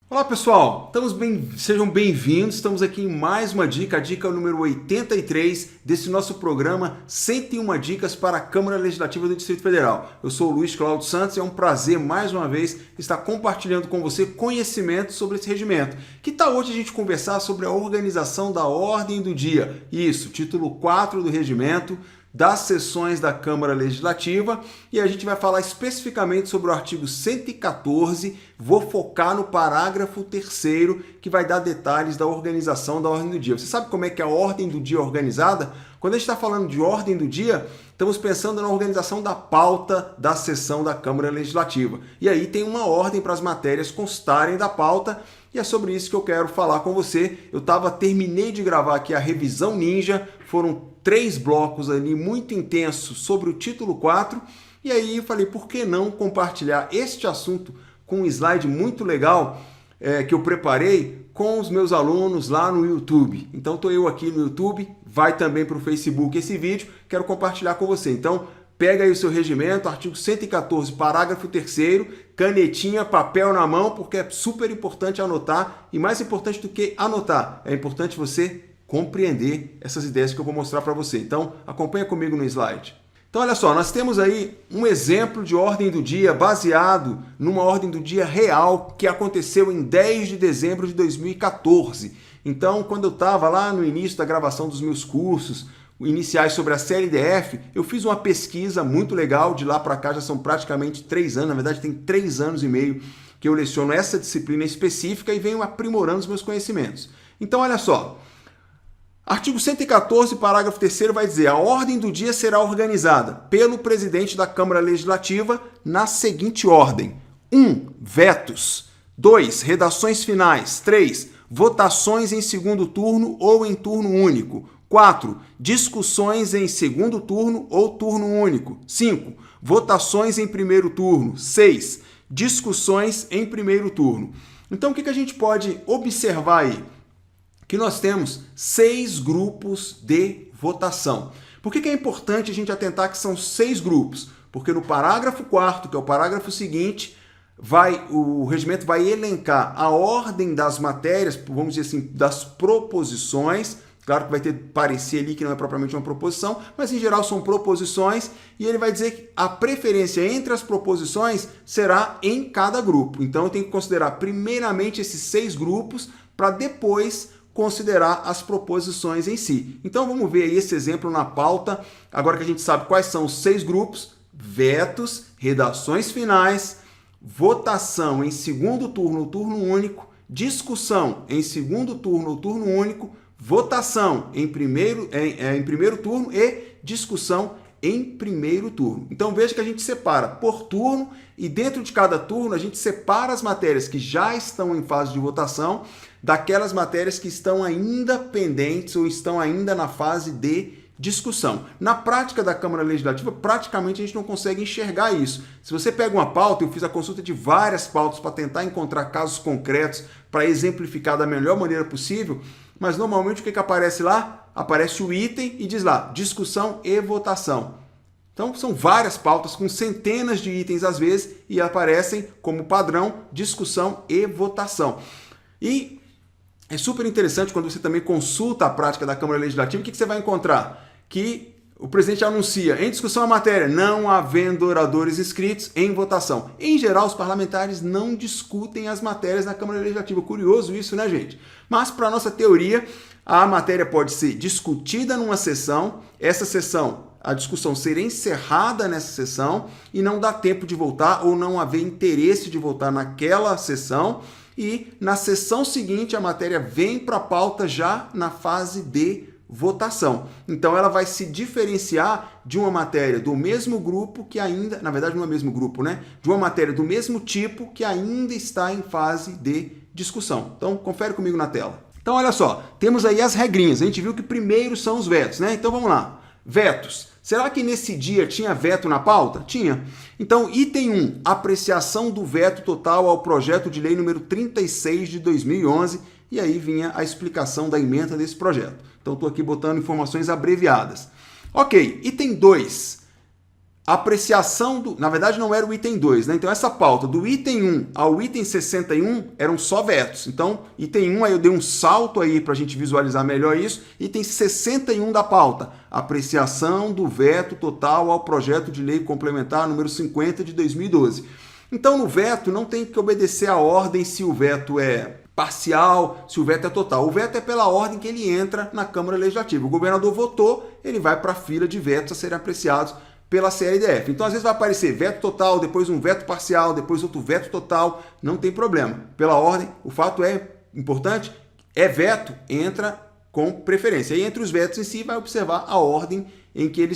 Olá pessoal, sejam bem-vindos, estamos aqui em mais uma dica, a dica número 83 desse nosso programa 101 dicas para a Câmara Legislativa do Distrito Federal. Eu sou o Luiz Cláudio Santos e é um prazer mais uma vez estar compartilhando com você conhecimento sobre esse regimento. Que tal hoje a gente conversar sobre a organização da ordem do dia? Isso, título 4 do regimento, das sessões da Câmara Legislativa, e a gente vai falar especificamente sobre o artigo 114, vou focar no parágrafo 3º, que vai dar detalhes da organização da ordem do dia. Você sabe como é que é a ordem do dia organizada? Quando a gente está falando de ordem do dia, estamos pensando na organização da pauta da sessão da Câmara Legislativa. E aí tem uma ordem para as matérias constarem da pauta, e é sobre isso que eu quero falar com você. Terminei de gravar aqui a revisão ninja, foram 3 blocos ali muito intensos sobre o título 4, e aí eu falei, por que não compartilhar este assunto com um slide muito legal que eu preparei com os meus alunos lá no YouTube. Então estou eu aqui no YouTube, vai também para o Facebook esse vídeo, quero compartilhar com você. Então pega aí o seu regimento, artigo 114, parágrafo 3º, canetinha, papel na mão, porque é super importante anotar, e mais importante do que anotar, é importante você compreender essas ideias que eu vou mostrar para você. Então, acompanha comigo no slide. Então, olha só, nós temos aí um exemplo de ordem do dia baseado numa ordem do dia real que aconteceu em 10 de dezembro de 2014. Então, quando eu estava lá no início da gravação dos meus cursos iniciais sobre a CLDF, eu fiz uma pesquisa muito legal, de lá para cá já são praticamente 3 anos, na verdade tem 3 anos e meio que eu leciono essa disciplina específica e venho aprimorando os meus conhecimentos. Então, olha só, artigo 114, parágrafo 3º vai dizer: a ordem do dia será organizada pelo presidente da Câmara Legislativa na seguinte ordem: 1. Vetos. 2. Redações finais. 3. Votações em segundo turno ou em turno único. 4. Discussões em segundo turno ou turno único. 5. Votações em primeiro turno. 6. Discussões em primeiro turno. Então, o que a gente pode observar aí? Que nós temos 6 grupos de votação. Por que é importante a gente atentar que são 6 grupos? Porque no parágrafo 4º, que é o parágrafo seguinte, o regimento vai elencar a ordem das matérias, vamos dizer assim, das proposições. Claro que vai ter parecer ali que não é propriamente uma proposição, mas em geral são proposições, e ele vai dizer que a preferência entre as proposições será em cada grupo. Então eu tenho que considerar primeiramente esses 6 grupos para depois considerar as proposições em si. Então vamos ver aí esse exemplo na pauta, agora que a gente sabe quais são os 6 grupos: vetos, redações finais, votação em segundo turno ou turno único, discussão em segundo turno ou turno único, votação em primeiro turno e discussão em primeiro turno. Então veja que a gente separa por turno, e dentro de cada turno a gente separa as matérias que já estão em fase de votação daquelas matérias que estão ainda pendentes ou estão ainda na fase de discussão. Na prática da Câmara Legislativa, praticamente a gente não consegue enxergar isso. Se você pega uma pauta, eu fiz a consulta de várias pautas para tentar encontrar casos concretos para exemplificar da melhor maneira possível, mas normalmente o que aparece lá? Aparece o item e diz lá, discussão e votação. Então são várias pautas com centenas de itens às vezes e aparecem como padrão discussão e votação. E é super interessante quando você também consulta a prática da Câmara Legislativa, o que você vai encontrar? Que o presidente anuncia, em discussão a matéria, não havendo oradores inscritos, em votação. Em geral, os parlamentares não discutem as matérias na Câmara Legislativa. Curioso isso, né, gente? Mas, para a nossa teoria, a matéria pode ser discutida numa sessão, essa sessão, a discussão ser encerrada nessa sessão e não dá tempo de voltar ou não haver interesse de voltar naquela sessão, e na sessão seguinte a matéria vem para a pauta já na fase de votação. Então ela vai se diferenciar de uma matéria do mesmo grupo que ainda, na verdade não é o mesmo grupo, né? De uma matéria do mesmo tipo que ainda está em fase de discussão. Então confere comigo na tela. Então olha só, temos aí as regrinhas. A gente viu que primeiro são os vetos, né? Então vamos lá. Vetos. Será que nesse dia tinha veto na pauta? Tinha. Então, item 1, apreciação do veto total ao projeto de lei número 36 de 2011, e aí vinha a explicação da ementa desse projeto. Então, estou aqui botando informações abreviadas. Ok, item 2, a apreciação do... Na verdade, não era o item 2, né? Então, essa pauta do item 1 ao item 61 eram só vetos. Então, item 1, aí eu dei um salto aí para a gente visualizar melhor isso. Item 61 da pauta, apreciação do veto total ao projeto de lei complementar número 50 de 2012. Então, no veto, não tem que obedecer a ordem se o veto é parcial, se o veto é total. O veto é pela ordem que ele entra na Câmara Legislativa. O governador votou, ele vai para a fila de vetos a serem apreciados pela CLDF. Então, às vezes vai aparecer veto total, depois um veto parcial, depois outro veto total, não tem problema. Pela ordem, o fato é importante, é veto, entra com preferência. E entre os vetos em si, vai observar a ordem em que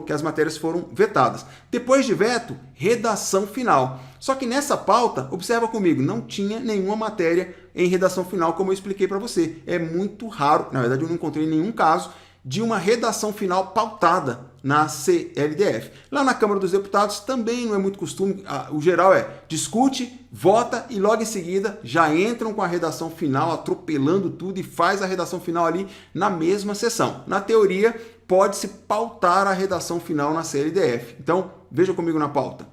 que as matérias foram vetadas. Depois de veto, redação final. Só que nessa pauta, observa comigo, não tinha nenhuma matéria em redação final, como eu expliquei para você. É muito raro, na verdade eu não encontrei nenhum caso de uma redação final pautada na CLDF. Lá na Câmara dos Deputados também não é muito costume, o geral é discute, vota e logo em seguida já entram com a redação final, atropelando tudo e faz a redação final ali na mesma sessão. Na teoria, pode-se pautar a redação final na CLDF. Então, veja comigo na pauta.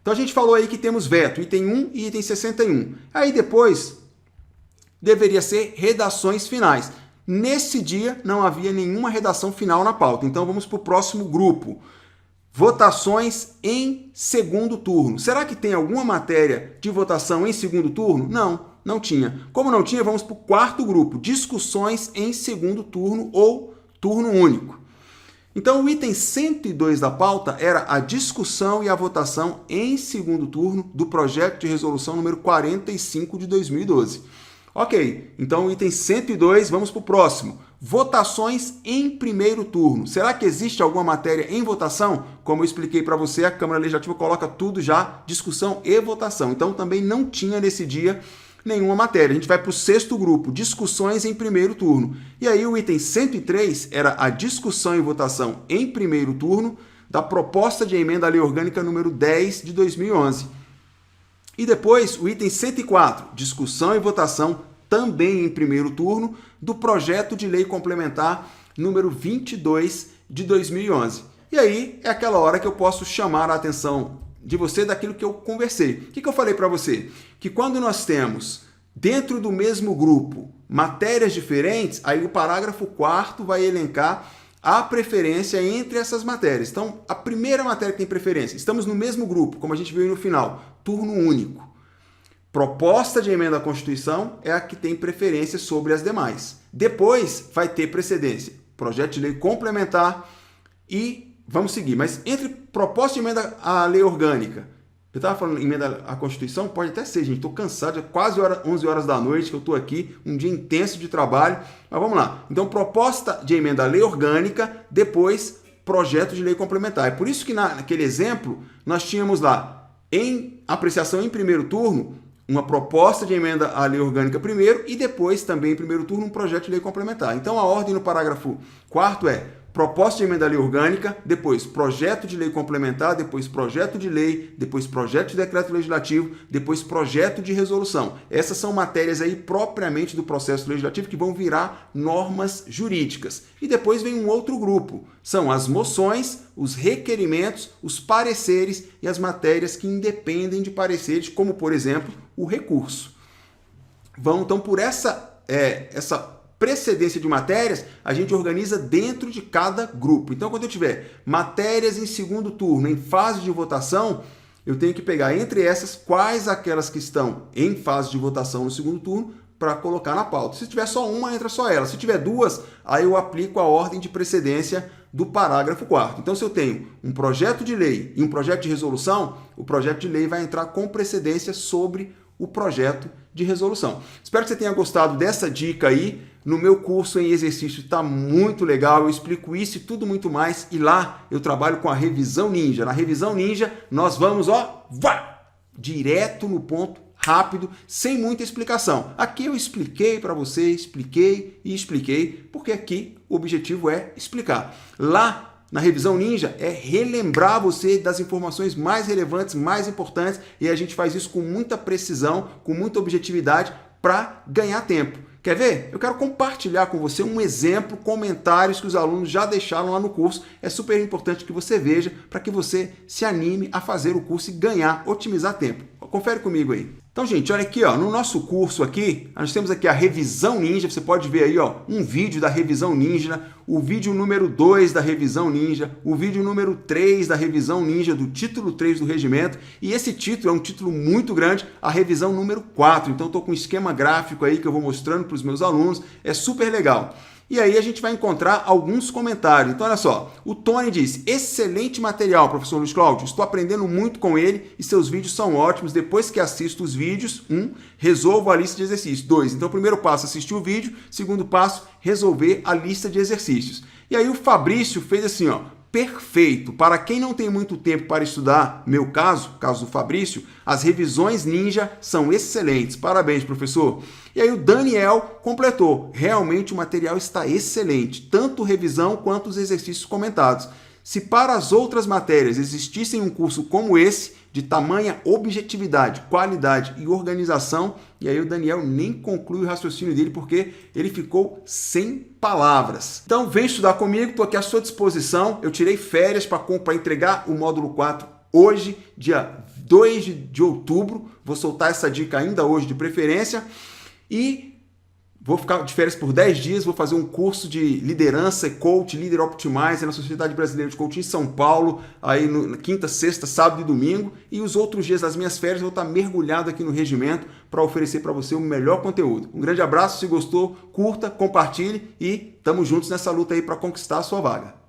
Então, a gente falou aí que temos veto, item 1 e item 61. Aí depois, deveria ser redações finais. Nesse dia, não havia nenhuma redação final na pauta. Então, vamos para o próximo grupo. Votações em segundo turno. Será que tem alguma matéria de votação em segundo turno? Não, não tinha. Como não tinha, vamos para o quarto grupo. Discussões em segundo turno ou turno único. Então, o item 102 da pauta era a discussão e a votação em segundo turno do projeto de resolução número 45 de 2012. Ok, então o item 102, vamos para o próximo. Votações em primeiro turno. Será que existe alguma matéria em votação? Como eu expliquei para você, a Câmara Legislativa coloca tudo já, discussão e votação. Então também não tinha nesse dia nenhuma matéria. A gente vai para o sexto grupo, discussões em primeiro turno. E aí o item 103 era a discussão e votação em primeiro turno da proposta de emenda à Lei Orgânica número 10 de 2011. E depois, o item 104, discussão e votação, também em primeiro turno, do projeto de lei complementar número 22 de 2011. E aí, é aquela hora que eu posso chamar a atenção de você daquilo que eu conversei. O que eu falei para você? Que quando nós temos, dentro do mesmo grupo, matérias diferentes, aí o parágrafo 4º vai elencar a preferência entre essas matérias. Então, a primeira matéria que tem preferência, estamos no mesmo grupo, como a gente viu aí no final, turno único. Proposta de emenda à Constituição é a que tem preferência sobre as demais. Depois vai ter precedência, projeto de lei complementar e vamos seguir. Mas entre proposta de emenda à Lei Orgânica, eu estava falando emenda à Constituição, pode até ser, gente, estou cansado, é quase 11 horas da noite que eu estou aqui, um dia intenso de trabalho, mas vamos lá. Então, proposta de emenda à Lei Orgânica, depois projeto de lei complementar. É por isso que naquele exemplo, nós tínhamos lá, em apreciação em primeiro turno, uma proposta de emenda à Lei Orgânica primeiro e depois, também em primeiro turno, um projeto de lei complementar. Então, a ordem no parágrafo 4º é proposta de emenda à Lei Orgânica, depois projeto de lei complementar, depois projeto de lei, depois projeto de decreto legislativo, depois projeto de resolução. Essas são matérias aí propriamente do processo legislativo que vão virar normas jurídicas. E depois vem um outro grupo. São as moções, os requerimentos, os pareceres e as matérias que independem de pareceres, como, por exemplo, o recurso. Vão, então, por essa precedência de matérias, a gente organiza dentro de cada grupo. Então, quando eu tiver matérias em segundo turno, em fase de votação, eu tenho que pegar entre essas quais aquelas que estão em fase de votação no segundo turno para colocar na pauta. Se tiver só uma, entra só ela. Se tiver duas, aí eu aplico a ordem de precedência do parágrafo 4º. Então, se eu tenho um projeto de lei e um projeto de resolução, o projeto de lei vai entrar com precedência sobre o projeto de resolução. Espero que você tenha gostado dessa dica aí. No meu curso em exercício está muito legal, eu explico isso e tudo muito mais. E lá eu trabalho com a revisão ninja. Na revisão ninja nós vamos, direto no ponto, rápido, sem muita explicação. Aqui eu expliquei para você, expliquei, porque aqui o objetivo é explicar. Lá na revisão ninja é relembrar você das informações mais relevantes, mais importantes, e a gente faz isso com muita precisão, com muita objetividade para ganhar tempo. Quer ver? Eu quero compartilhar com você um exemplo, comentários que os alunos já deixaram lá no curso. É super importante que você veja para que você se anime a fazer o curso e ganhar, otimizar tempo. Confere comigo aí. Então, gente, olha aqui, ó, no nosso curso aqui, nós temos aqui a revisão ninja, você pode ver aí, ó, um vídeo da revisão ninja, o vídeo número 2 da revisão ninja, o vídeo número 3 da revisão ninja do título 3 do regimento, e esse título é um título muito grande, a revisão número 4. Então, estou com um esquema gráfico aí que eu vou mostrando para os meus alunos, é super legal. E aí a gente vai encontrar alguns comentários. Então, olha só, o Tony diz, excelente material, professor Luiz Cláudio, estou aprendendo muito com ele e seus vídeos são ótimos. Depois que assisto os vídeos, resolvo a lista de exercícios. 2, então, primeiro passo, assistir o vídeo. Segundo passo, resolver a lista de exercícios. E aí o Fabrício fez assim, ó, perfeito. Para quem não tem muito tempo para estudar, meu caso do Fabrício, as revisões ninja são excelentes. Parabéns, professor. E aí o Daniel completou. Realmente o material está excelente, tanto revisão quanto os exercícios comentados. Se para as outras matérias existissem um curso como esse, de tamanha objetividade, qualidade e organização, e aí o Daniel nem conclui o raciocínio dele porque ele ficou sem palavras. Então vem estudar comigo, estou aqui à sua disposição. Eu tirei férias para entregar o módulo 4 hoje, dia 2 de outubro. Vou soltar essa dica ainda hoje de preferência. E vou ficar de férias por 10 dias, vou fazer um curso de liderança e coach, Líder Optimizer na Sociedade Brasileira de Coaching em São Paulo, aí na quinta, sexta, sábado e domingo. E os outros dias das minhas férias eu vou estar mergulhado aqui no regimento para oferecer para você o melhor conteúdo. Um grande abraço, se gostou, curta, compartilhe e estamos juntos nessa luta aí para conquistar a sua vaga.